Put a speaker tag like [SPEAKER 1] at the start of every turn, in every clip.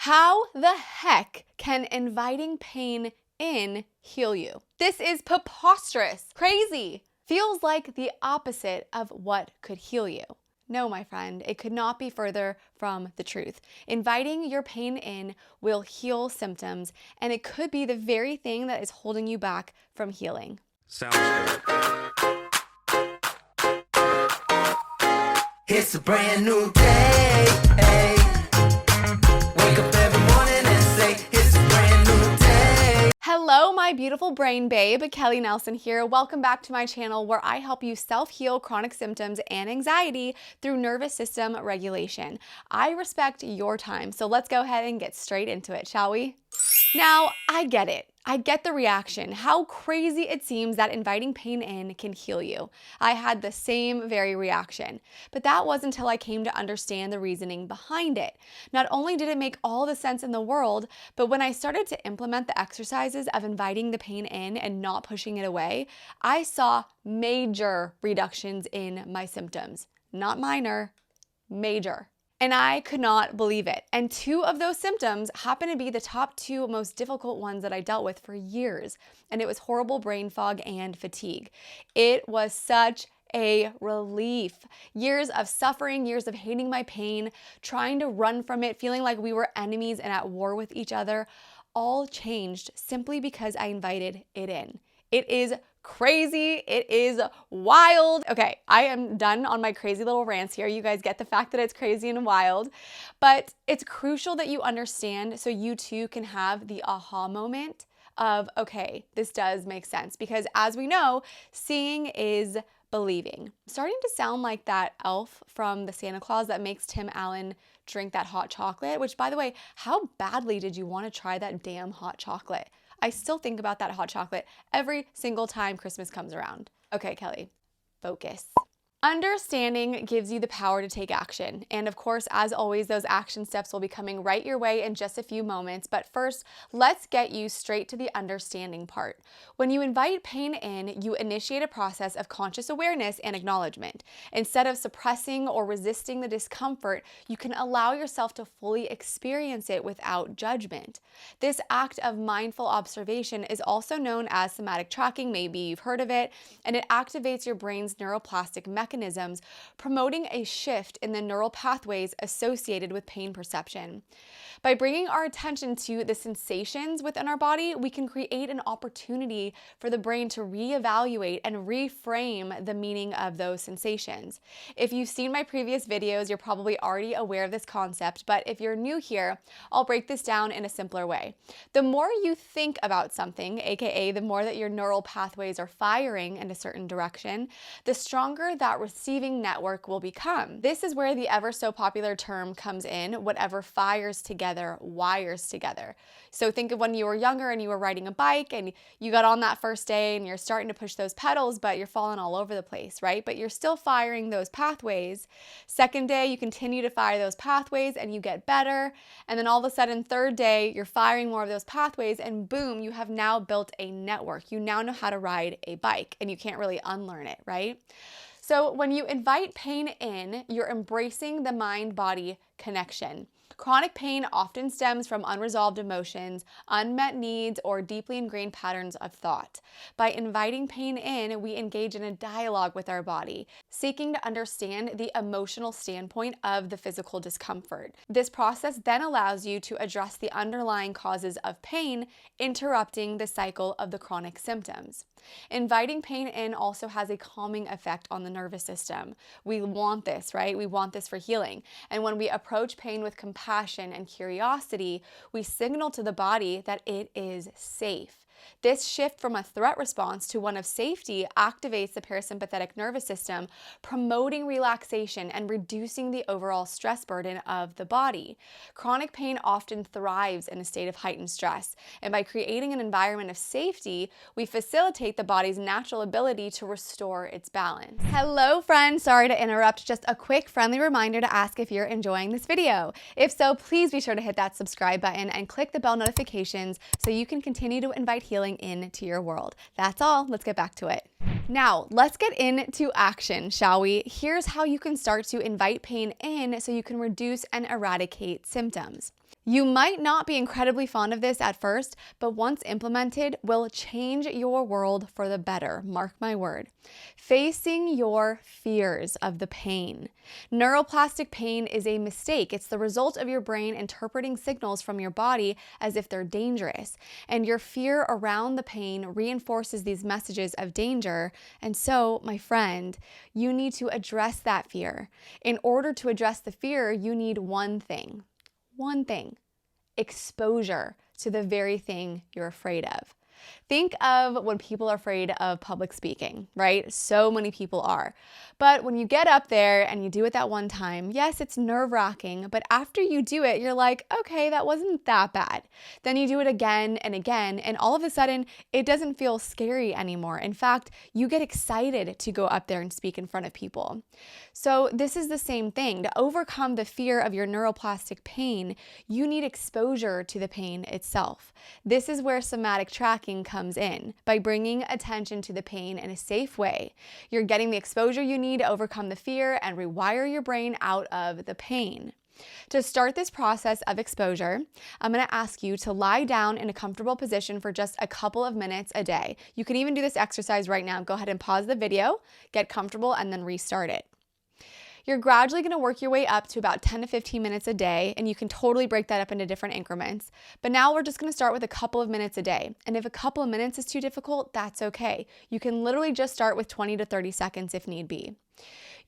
[SPEAKER 1] How the heck can inviting pain in heal you? This is preposterous, crazy. Feels like the opposite of what could heal you. No, my friend, it could not be further from the truth. Inviting your pain in will heal symptoms, and it could be the very thing that is holding you back from healing.
[SPEAKER 2] Sounds good.
[SPEAKER 3] It's a brand new day. Hey. Wake up every morning and say, it's a brand new day.
[SPEAKER 1] Hello, my beautiful brain babe. Kelly Nelson here. Welcome back to my channel where I help you self-heal chronic symptoms and anxiety through nervous system regulation. I respect your time, so let's go ahead and get straight into it, shall we? Now, I get it. I get the reaction, how crazy it seems that inviting pain in can heal you. I had the same very reaction, but that wasn't until I came to understand the reasoning behind it. Not only did it make all the sense in the world, but when I started to implement the exercises of inviting the pain in and not pushing it away, I saw major reductions in my symptoms. Not minor, major. And I could not believe it. And two of those symptoms happen to be the top two most difficult ones that I dealt with for years. And it was horrible brain fog and fatigue. It was such a relief. Years of suffering, years of hating my pain, trying to run from it, feeling like we were enemies and at war with each other, all changed simply because I invited it in. It is crazy. It is wild. Okay, I am done on my crazy little rants here. You guys get the fact that it's crazy and wild, but it's crucial that you understand so you too can have the aha moment of, okay, this does make sense, because as we know, seeing is believing. Starting to sound like that elf from the Santa Claus that makes Tim Allen drink that hot chocolate, which, by the way, how badly did you want to try that damn hot chocolate? I still think about that hot chocolate every single time Christmas comes around. Okay, Kelly, focus. Understanding gives you the power to take action. And of course, as always, those action steps will be coming right your way in just a few moments. But first, let's get you straight to the understanding part. When you invite pain in, you initiate a process of conscious awareness and acknowledgement. Instead of suppressing or resisting the discomfort, you can allow yourself to fully experience it without judgment. This act of mindful observation is also known as somatic tracking. Maybe you've heard of it, and it activates your brain's neuroplastic mechanisms, promoting a shift in the neural pathways associated with pain perception. By bringing our attention to the sensations within our body, we can create an opportunity for the brain to reevaluate and reframe the meaning of those sensations. If you've seen my previous videos, you're probably already aware of this concept, but if you're new here, I'll break this down in a simpler way. The more you think about something, aka the more that your neural pathways are firing in a certain direction, the stronger that receiving network will become. This is where the ever so popular term comes in: whatever fires together wires together. So think of when you were younger and you were riding a bike and you got on that first day and you're starting to push those pedals, but you're falling all over the place, right? But you're still firing those pathways. Second day, you continue to fire those pathways and you get better. And then all of a sudden, third day, you're firing more of those pathways and boom, you have now built a network. You now know how to ride a bike and you can't really unlearn it, right? So when you invite pain in, you're embracing the mind-body connection. Chronic pain often stems from unresolved emotions, unmet needs, or deeply ingrained patterns of thought. By inviting pain in, we engage in a dialogue with our body, seeking to understand the emotional standpoint of the physical discomfort. This process then allows you to address the underlying causes of pain, interrupting the cycle of the chronic symptoms. Inviting pain in also has a calming effect on the nervous system. We want this, right? We want this for healing. And when we approach pain with compassion and curiosity, we signal to the body that it is safe. This shift from a threat response to one of safety activates the parasympathetic nervous system, promoting relaxation and reducing the overall stress burden of the body. Chronic pain often thrives in a state of heightened stress, and by creating an environment of safety, we facilitate the body's natural ability to restore its balance. Hello friends, sorry to interrupt, just a quick friendly reminder to ask if you're enjoying this video. If so, please be sure to hit that subscribe button and click the bell notifications so you can continue to invite healing into your world. That's all. Let's get back to it. Now, let's get into action, shall we? Here's how you can start to invite pain in so you can reduce and eradicate symptoms. You might not be incredibly fond of this at first, but once implemented, will change your world for the better. Mark my word. Facing your fears of the pain. Neuroplastic pain is a mistake. It's the result of your brain interpreting signals from your body as if they're dangerous. And your fear around the pain reinforces these messages of danger. And so, my friend, you need to address that fear. In order to address the fear, you need one thing, exposure to the very thing you're afraid of. Think of when people are afraid of public speaking, right? So many people are. But when you get up there and you do it that one time, yes, it's nerve-wracking, but after you do it, you're like, okay, that wasn't that bad. Then you do it again and again, and all of a sudden, it doesn't feel scary anymore. In fact, you get excited to go up there and speak in front of people. So this is the same thing. To overcome the fear of your neuroplastic pain, you need exposure to the pain itself. This is where somatic tracking comes in. By bringing attention to the pain in a safe way, you're getting the exposure you need to overcome the fear and rewire your brain out of the pain. To start this process of exposure, I'm going to ask you to lie down in a comfortable position for just a couple of minutes a day. You can even do this exercise right now. Go ahead and pause the video, get comfortable, and then restart it. You're gradually going to work your way up to about 10 to 15 minutes a day, and you can totally break that up into different increments. But now we're just going to start with a couple of minutes a day. And if a couple of minutes is too difficult, that's okay. You can literally just start with 20 to 30 seconds if need be.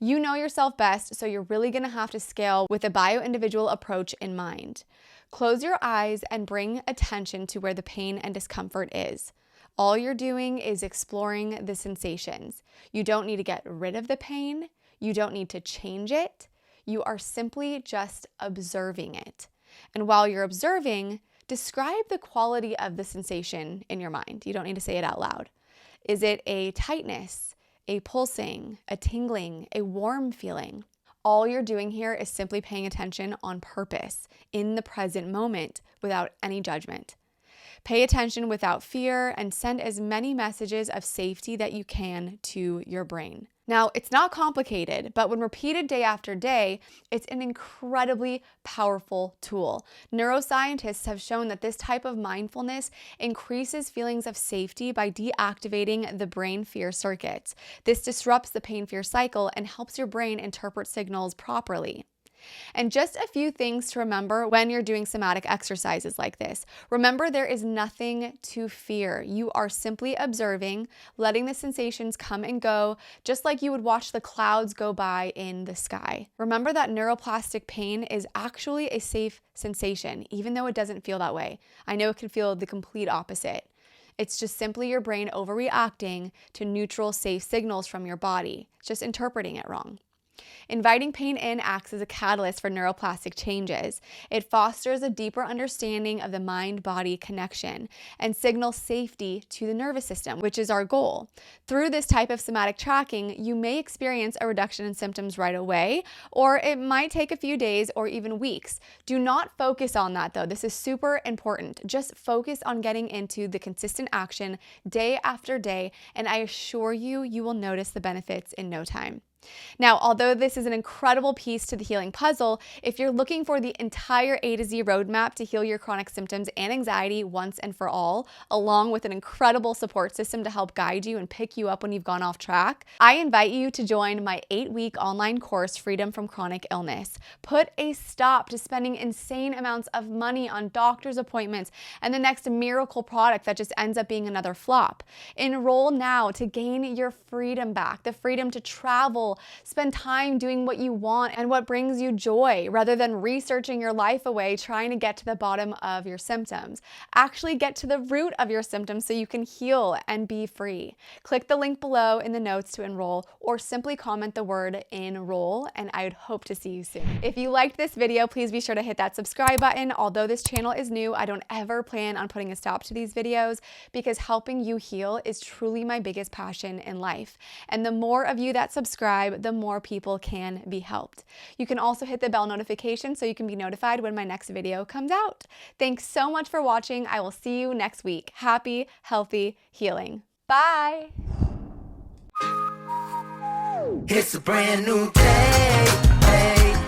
[SPEAKER 1] You know yourself best, so you're really going to have to scale with a bio-individual approach in mind. Close your eyes and bring attention to where the pain and discomfort is. All you're doing is exploring the sensations. You don't need to get rid of the pain. You don't need to change it. You are simply just observing it. And while you're observing, describe the quality of the sensation in your mind. You don't need to say it out loud. Is it a tightness, a pulsing, a tingling, a warm feeling? All you're doing here is simply paying attention on purpose, in the present moment, without any judgment. Pay attention without fear and send as many messages of safety that you can to your brain. Now, it's not complicated, but when repeated day after day, it's an incredibly powerful tool. Neuroscientists have shown that this type of mindfulness increases feelings of safety by deactivating the brain fear circuits. This disrupts the pain-fear cycle and helps your brain interpret signals properly. And just a few things to remember when you're doing somatic exercises like this. Remember, there is nothing to fear. You are simply observing, letting the sensations come and go, just like you would watch the clouds go by in the sky. Remember that neuroplastic pain is actually a safe sensation, even though it doesn't feel that way. I know it can feel the complete opposite. It's just simply your brain overreacting to neutral, safe signals from your body. It's just interpreting it wrong. Inviting pain in acts as a catalyst for neuroplastic changes. It fosters a deeper understanding of the mind-body connection and signals safety to the nervous system, which is our goal. Through this type of somatic tracking, you may experience a reduction in symptoms right away, or it might take a few days or even weeks. Do not focus on that though. This is super important. Just focus on getting into the consistent action day after day, and I assure you, you will notice the benefits in no time. Now, although this is an incredible piece to the healing puzzle, if you're looking for the entire A to Z roadmap to heal your chronic symptoms and anxiety once and for all, along with an incredible support system to help guide you and pick you up when you've gone off track, I invite you to join my 8-week online course, Freedom from Chronic Illness. Put a stop to spending insane amounts of money on doctor's appointments and the next miracle product that just ends up being another flop. Enroll now to gain your freedom back, the freedom to travel, spend time doing what you want and what brings you joy, rather than researching your life away trying to get to the bottom of your symptoms. Actually get to the root of your symptoms so you can heal and be free. Click the link below in the notes to enroll, or simply comment the word enroll, and I would hope to see you soon. If you liked this video, please be sure to hit that subscribe button. Although this channel is new, I don't ever plan on putting a stop to these videos because helping you heal is truly my biggest passion in life. And the more of you that subscribe, the more people can be helped. You can also hit the bell notification so you can be notified when my next video comes out. Thanks so much for watching. I will see you next week. Happy, healthy healing. Bye.
[SPEAKER 3] It's a brand new day.